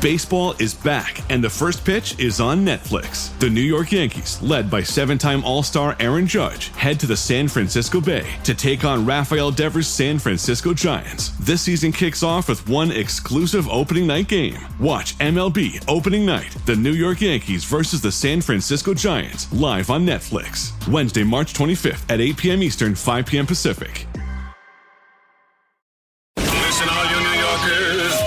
Baseball is back, and the first pitch is on Netflix. The New York Yankees, led by 7-time All-Star Aaron Judge, head to the San Francisco Bay to take on Rafael Devers' San Francisco Giants. This season kicks off with one exclusive opening night game. Watch MLB Opening Night, the New York Yankees versus the San Francisco Giants, live on Netflix. Wednesday, March 25th at 8 p.m. Eastern, 5 p.m. Pacific. Listen, all you New Yorkers.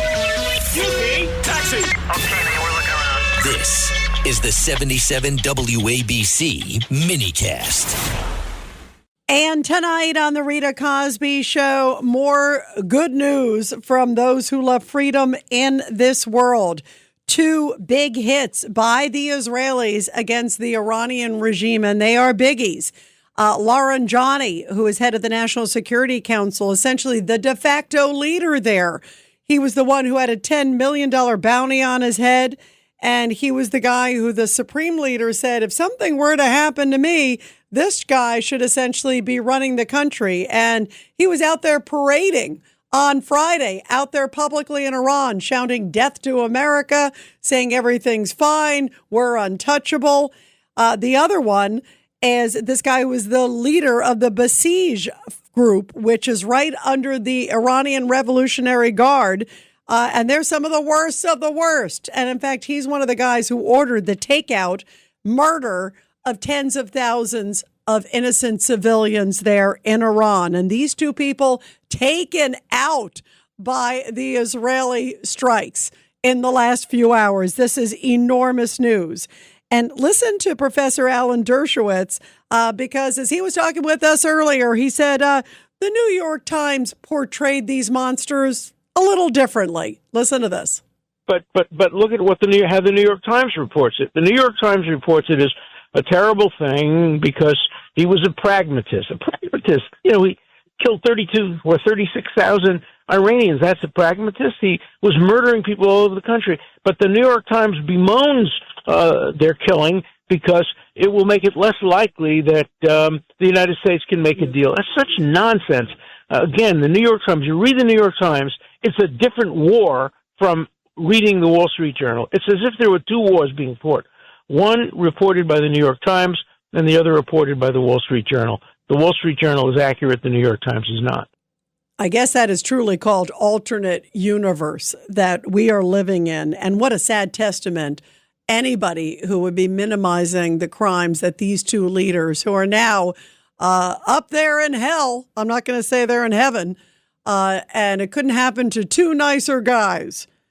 Excuse me, taxi. Okay, man, we're looking around. This is the 77 WABC minicast. And tonight on the Rita Cosby Show, more good news from those who love freedom in this world. 2 big hits by the Israelis against the Iranian regime, and they are biggies. Lauren Johnny, who is head of the National Security Council, essentially the de facto leader there. He was the one who had a $10 million bounty on his head, and he was the guy who the supreme leader said, if something were to happen to me, this guy should essentially be running the country. And he was out there parading on Friday, out there publicly in Iran, shouting death to America, saying everything's fine, we're untouchable. The other one is this guy who was the leader of the Basij group, which is right under the Iranian Revolutionary Guard. And they're some of the worst of the worst. And in fact, he's one of the guys who ordered the takeout murder of tens of thousands of innocent civilians there in Iran. And these 2 people taken out by the Israeli strikes in the last few hours. This is enormous news. And listen to Professor Alan Dershowitz, because as he was talking with us earlier, he said the New York Times portrayed these monsters a little differently. Listen to this. But look at what how the New York Times reports it. The New York Times reports it as a terrible thing because he was a pragmatist. He killed 32 or 36,000 Iranians. That's a pragmatist. He was murdering people all over the country. But the New York Times bemoans their killing because it will make it less likely that the United States can make a deal. That's such nonsense. Again, the New York Times, you read the New York Times, it's a different war from reading the Wall Street Journal. It's as if there were 2 wars being fought. One reported by the New York Times and the other reported by the Wall Street Journal. The Wall Street Journal is accurate. The New York Times is not. I guess that is truly called alternate universe that we are living in. And what a sad testament. Anybody who would be minimizing the crimes that these 2 leaders who are now up there in hell, I'm not going to say they're in heaven, and it couldn't happen to 2 nicer guys.